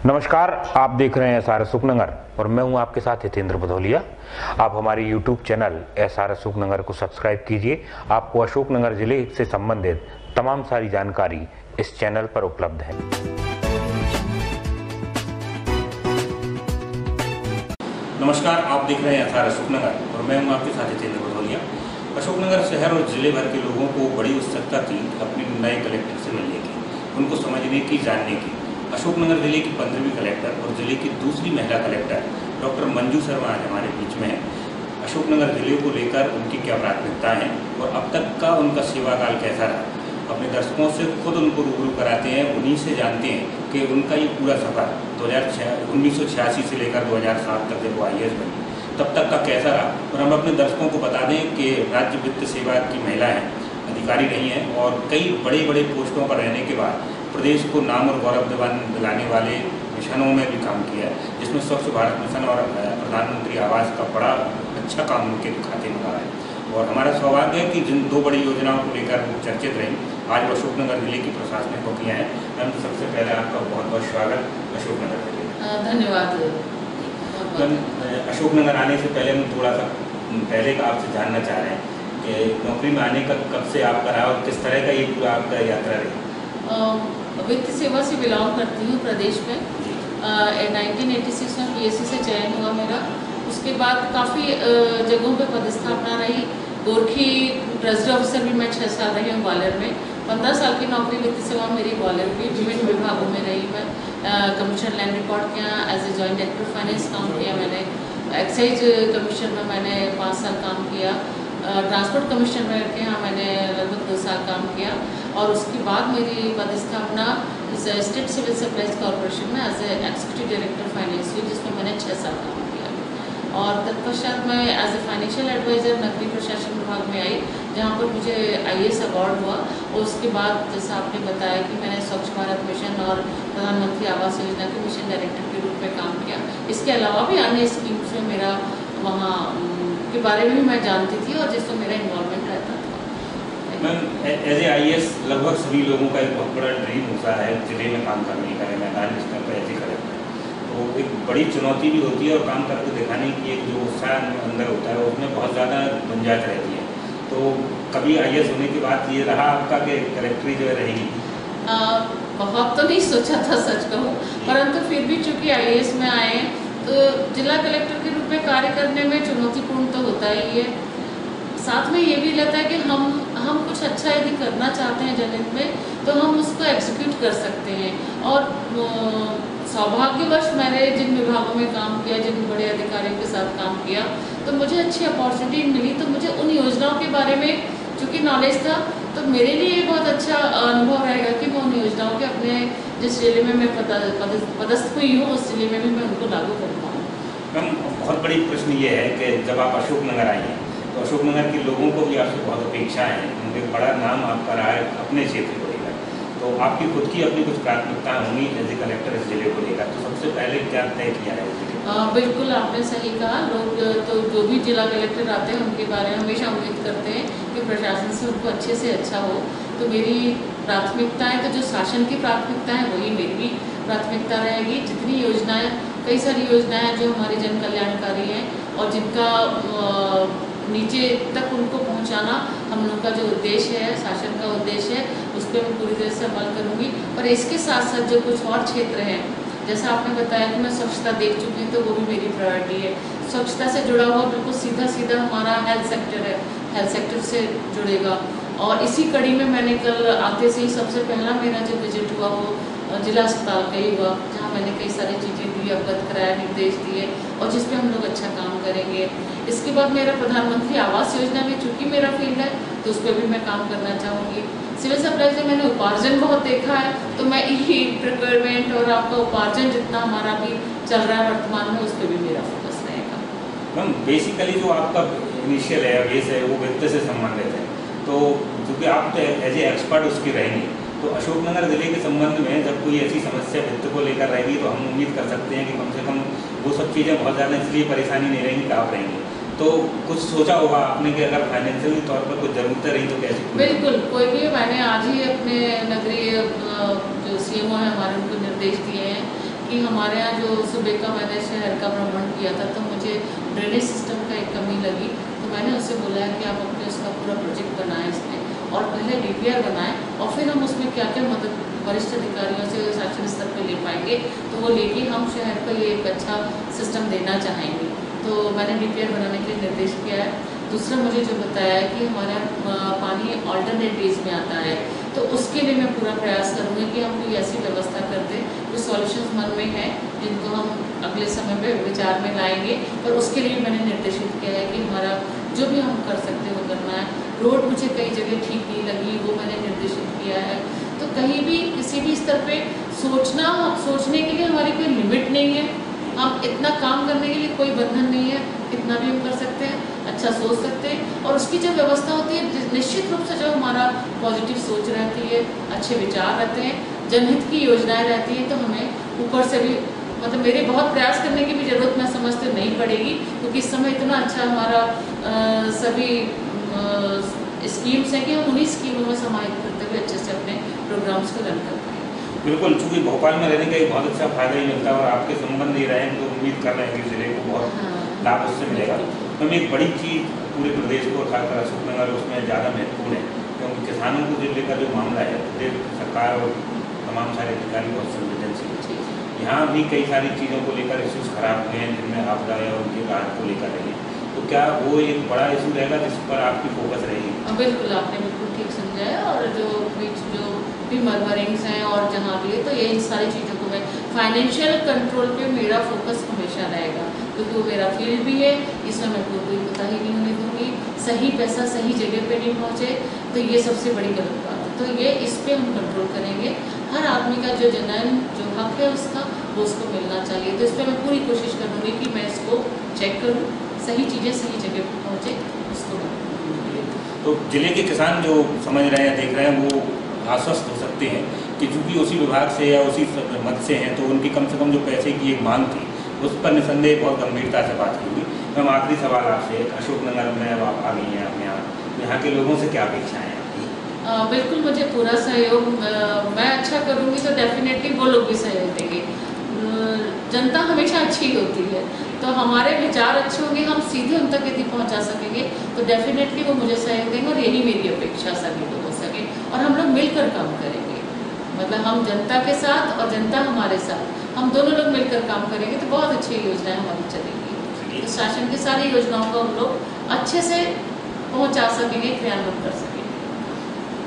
नमस्कार, आप देख रहे हैं एसआरएस सुखनगर और मैं हूं आपके साथ हितेंद्र भदौलिया। आप हमारे YouTube चैनल एसआरएस सुखनगर को सब्सक्राइब कीजिए। आपको अशोकनगर जिले से संबंधित तमाम सारी जानकारी इस चैनल पर उपलब्ध है। नमस्कार, आप देख रहे हैं एसआरएस सुखनगर और मैं हूं आपके साथ हितेंद्र भदौलिया। अशोकनगर शहर और जिले भर के लोगों को बड़ी उत्सुकता थी अपने नए कलेक्टर से मिलने की, उनको समझने की, जानने की। अशोकनगर जिले की 15वीं कलेक्टर और जिले की दूसरी महिला कलेक्टर डॉक्टर मंजू शर्मा आज हमारे बीच में है। अशोकनगर जिले को लेकर उनकी क्या प्राथमिकता है और अब तक का उनका सेवाकाल कैसा रहा, अपने दर्शकों से खुद उनको रूबरू कराते हैं, उन्हीं से जानते हैं कि उनका ये पूरा सफर 1986 से लेकर 2007 तक जब वो IAS बनी तब तक का कैसा रहा। और हम अपने दर्शकों को बता दें कि राज्य वित्त सेवा की महिला हैं, अधिकारी रही हैं और कई बड़े बड़े पोस्टों पर रहने के बाद प्रदेश को नाम और गौरव दिलाने वाले मिशनों में भी काम किया है, जिसमें स्वच्छ भारत मिशन और प्रधानमंत्री आवास का बड़ा अच्छा काम उनके खाते में लगा है। और हमारा सौभाग्य है कि जिन दो बड़ी योजनाओं को लेकर वो चर्चित रही, आज वो अशोकनगर जिले की प्रशासनिक मुखिया हैं। मैम, सबसे पहले आपका बहुत बहुत स्वागत अशोकनगर जिले में। धन्यवाद। अशोकनगर आने से पहले हम थोड़ा सा पहले का आपसे जानना चाह रहे हैं कि नौकरी में आने का कब से आपका रहा और किस तरह का ये पूरा आपका यात्रा रही। वित्त सेवा से बिलोंग करती हूँ प्रदेश में। 1986 में PSC से चयन हुआ मेरा। उसके बाद काफ़ी जगहों पे पदस्थापना रही। गोरखी ट्रेजरी ऑफिसर भी मैं 6 साल रही हूँ ग्वालियर में। 15 साल की नौकरी वित्त सेवा मेरी ग्वालियर की विभिन्न विभागों में रही। मैं कमीशन लैंड रिकॉर्ड किया, as a joint director finance काम किया मैंने। एक्साइज कमीशन में मैंने 5 साल काम किया। ट्रांसपोर्ट कमीशन में के यहाँ मैंने लगभग 2 साल काम किया। और उसके बाद मेरी पदस्थापना स्टेट सिविल सप्लाईज कॉरपोरेशन में as a executive director finance हुई, जिसमें मैंने 6 साल काम किया। और तत्पश्चात मैं एज ए फाइनेंशियल एडवाइज़र नगरीय प्रशासन विभाग में आई, जहाँ पर मुझे IAS अवार्ड हुआ। और उसके बाद जैसा आपने बताया कि मैंने स्वच्छ भारत मिशन और प्रधानमंत्री आवास योजना के मिशन डायरेक्टर के रूप में काम किया। इसके अलावा भी अन्य स्कीम्स में मेरा वहाँ के बारे में भी मैं जानती थी और जिसमें मेरा इन्वॉल्वमेंट रहता था। मैम, एज ए IAS लगभग सभी लोगों का एक बहुत बड़ा ड्रीम होता है जिले में काम करने का, मैदान स्तर पर ऐसे कलेक्टर। तो एक बड़ी चुनौती भी होती है और काम करके दिखाने की एक जो उत्साह अंदर होता है उसमें बहुत ज़्यादा गुंजाइश रहती है। तो कभी IAS होने के बाद ये रहा आपका कि कलेक्ट्री जो है रहेगी? बहुत तो नहीं सोचा था सच कहूँ, परंतु फिर भी चूँकि IAS में आए तो जिला कलेक्टर के रूप में कार्य करने में चुनौतीपूर्ण तो होता ही है। साथ में ये भी रहता है कि हम कुछ अच्छा यदि करना चाहते हैं जनहित में तो हम उसको एग्जीक्यूट कर सकते हैं। और सौभाग्यवश मैंने जिन विभागों में काम किया, जिन बड़े अधिकारियों के साथ काम किया, तो मुझे अच्छी अपॉर्चुनिटी मिली। तो मुझे उन योजनाओं के बारे में चूँकि नॉलेज था, तो मेरे लिए ये बहुत अच्छा अनुभव रहेगा कि मैं उन योजनाओं के अपने जिस जिले में मैं पदस्थ हुई हूँ उस जिले में भी मैं उनको लागू कर पाऊँ। मैम, बहुत बड़ी प्रश्न ये है कि जब आप अशोकनगर आई हैं तो अशोकनगर के लोगों को भी आपसे बहुत अपेक्षाएं हैं, उनके बड़ा नाम आपका रहा है अपने क्षेत्र को लेकर, तो आपकी खुद की अपनी कुछ प्राथमिकताएं होंगी एज ए कलेक्टर इस जिले को लेकर। तो सबसे पहले क्या तय किया है इस जिले? बिल्कुल आपने सही कहा। लोग तो जो भी जिला कलेक्टर आते हैं उनके बारे में हमेशा उम्मीद करते हैं कि प्रशासन से उनको अच्छे से अच्छा हो। तो मेरी प्राथमिकताएं तो जो शासन की प्राथमिकता है वही मेरी भी प्राथमिकता रहेगी। जितनी योजनाएं, कई सारी योजनाएं हैं जो हमारी जन कल्याणकारी हैं और जिनका नीचे तक उनको पहुंचाना हम लोग का जो उद्देश्य है, शासन का उद्देश्य है, उस पर मैं पूरी तरह से अमल करूंगी। पर इसके साथ साथ जो कुछ और क्षेत्र हैं, जैसा आपने बताया कि मैं स्वच्छता देख चुकी हूँ, तो वो भी मेरी प्रायोरिटी है। स्वच्छता से जुड़ा हुआ बिल्कुल सीधा सीधा हमारा हेल्थ सेक्टर है, हेल्थ सेक्टर से जुड़ेगा। और इसी कड़ी में मैंने कल आते से ही सबसे पहला मेरा जो विजिट हुआ वो जिला अस्पताल का ही हुआ, जहाँ मैंने कई सारी चीज़ें दी, अवगत कराया, निर्देश दिए और जिस पे हम लोग अच्छा काम करेंगे। इसके बाद मेरा प्रधानमंत्री आवास योजना में चूँकि मेरा फील्ड है तो उस पर भी मैं काम करना चाहूँगी। सिविल सप्लाई से मैंने उपार्जन बहुत देखा है, तो मैं ई प्रिक्योरमेंट और आपका उपार्जन जितना हमारा भी चल रहा है वर्तमान में, उस पर भी मेरा फोकस रहेगा। मैम, बेसिकली जो आपका इनिशियल है बेस है वो वित्त से संबंधित है, तो चूँकि आप तो एज ए एक्सपर्ट उसकी रहेंगी, तो अशोकनगर जिले के संबंध में जब कोई ऐसी समस्या वित्त को लेकर रहेगी तो हम उम्मीद कर सकते हैं कि कम से कम वो सब चीज़ें बहुत ज़्यादा इसलिए परेशानी नहीं रहेंगी कि आप रहेंगी। तो कुछ सोचा होगा आपने कि अगर फाइनेंशियली तौर पर कुछ ज़रूरतें रही तो कैसे? बिल्कुल, कोई भी मैंने आज ही अपने नगरीय जो CMO है हमारे, उनको निर्देश दिए हैं कि हमारे यहाँ जो सुबह का मैंने शहर का भ्रमण किया था तो मुझे ड्रेनेज सिस्टम का एक कमी लगी, तो मैंने उससे बोला है कि आप अपने उसका पूरा प्रोजेक्ट बनाएं इसमें, और पहले DPR बनाएं और फिर हम उसमें क्या क्या मदद वरिष्ठ अधिकारियों से शासन स्तर पर ले पाएंगे, तो वो लेके हम शहर को ये एक अच्छा सिस्टम देना चाहेंगे। तो मैंने DPR बनाने के लिए निर्देश किया है। दूसरा मुझे जो बताया है कि हमारा पानी ऑल्टरनेट डेज में आता है, तो उसके लिए मैं पूरा प्रयास करूँगी कि हम कोई ऐसी व्यवस्था कर दें जो सॉल्यूशंस मन में है जिनको हम अगले समय में विचार में लाएंगे। पर उसके लिए मैंने निर्देशित किया है कि हमारा जो भी हम कर सकते हैं वो करना है। रोड मुझे कई जगह ठीक नहीं लगी, वो मैंने निर्देशित किया है। तो कहीं भी किसी भी स्तर पे सोचने के लिए हमारी कोई लिमिट नहीं है, हम इतना काम करने के लिए कोई बंधन नहीं है, इतना भी हम कर सकते हैं, अच्छा सोच सकते हैं। और उसकी जो व्यवस्था होती है निश्चित रूप से जो हमारा पॉजिटिव सोच रहती है, अच्छे विचार रहते हैं, जनहित की योजनाएं रहती हैं, तो हमें ऊपर से भी मतलब मेरे बहुत प्रयास करने की भी ज़रूरत मैं समझती नहीं पड़ेगी, क्योंकि इस समय इतना अच्छा हमारा सभी स्कीम्स हैं कि हम उन्हीं स्कीमों में समाहित करते हुए अच्छे से अपने प्रोग्राम्स को रन कर पाएँ। बिल्कुल, चूँकि भोपाल में रहने का एक बहुत अच्छा फायदा ही मिलता है और आपके संबंध ही रहे हैं, तो उम्मीद कर रहे हैं कि ज़िले को बहुत लाभ उससे मिलेगा। तो एक बड़ी चीज़ पूरे प्रदेश को खासकर अशोकनगर उसमें ज़्यादा महत्वपूर्ण है, क्योंकि किसानों को जिले का जो मामला है प्रदेश सरकार और तमाम सारे अधिकारी बहुत संवेदनशील है। यहाँ भी कई सारी चीज़ों को लेकर इश्यूज खराब हुए हैं, जिनमें आपदा है और उनकी राहत को लेकर रही है, तो क्या वो एक बड़ा इशू रहेगा जिस पर आपकी फोकस रहेगी? बिल्कुल, आपने बिल्कुल ठीक समझा है। और जो भी मर्मरिंग्स हैं और जहाँ भी है, तो ये इन सारी चीज़ों को मैं फाइनेंशियल कंट्रोल पे मेरा फोकस हमेशा रहेगा, क्योंकि वो मेरा फील्ड भी है, इसमें मैं कोई कोताही नहीं होने दूँगी। सही पैसा सही जगह पे नहीं पहुँचे तो ये सबसे बड़ी गलत बात है, तो ये इस पर हम कंट्रोल करेंगे। हर आदमी का जो जो हक है उसका, वो उसको मिलना चाहिए, तो इस पर मैं पूरी कोशिश करूँगी कि मैं इसको चेक करूँ, सही चीज़ें सही जगह पर पहुँचे उसको। तो जिले के किसान जो समझ रहे हैं, देख रहे हैं, वो आश्वस्त हो सकते हैं कि चूँकि उसी विभाग से या उसी मत से हैं, तो उनकी कम से कम जो पैसे की एक मांग थी उस पर निसंदेह बहुत गंभीरता से बात की हुई। हम आखिरी सवाल आपसे, अशोकनगर में अब आप आ गई हैं अपने यहाँ के लोगों से क्या अपेक्षाएँ हैं आपकी? बिल्कुल, मुझे पूरा सहयोग, मैं अच्छा करूँगी तो डेफिनेटली वो लोग भी सहयोग देंगे। जनता हमेशा अच्छी होती है, तो हमारे विचार अच्छे होंगे, हम सीधे उन तक यदि पहुंचा सकेंगे तो डेफिनेटली वो मुझे सहयोग देंगे, और यही मेरी अपेक्षा सभी लोगों से सके, और हम लोग मिलकर काम करेंगे। मतलब हम जनता के साथ और जनता हमारे साथ, हम दोनों लोग मिलकर काम करेंगे तो बहुत अच्छी योजनाएं हमारी चलेंगी। तो शासन की सारी योजनाओं को हम लोग अच्छे से पहुँचा सकेंगे, क्रियान्वित कर सकेंगे।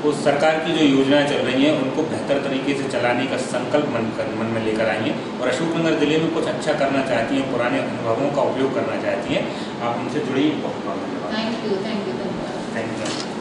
वो सरकार की जो योजनाएं चल रही हैं उनको बेहतर तरीके से चलाने का संकल्प मन में लेकर आई हैं और अशोकनगर जिले में कुछ अच्छा करना चाहती हैं, पुराने अनुभवों का उपयोग करना चाहती हैं। आप उनसे जुड़ी बहुत बहुत धन्यवाद। थैंक यू, धन्यवाद। Thank you.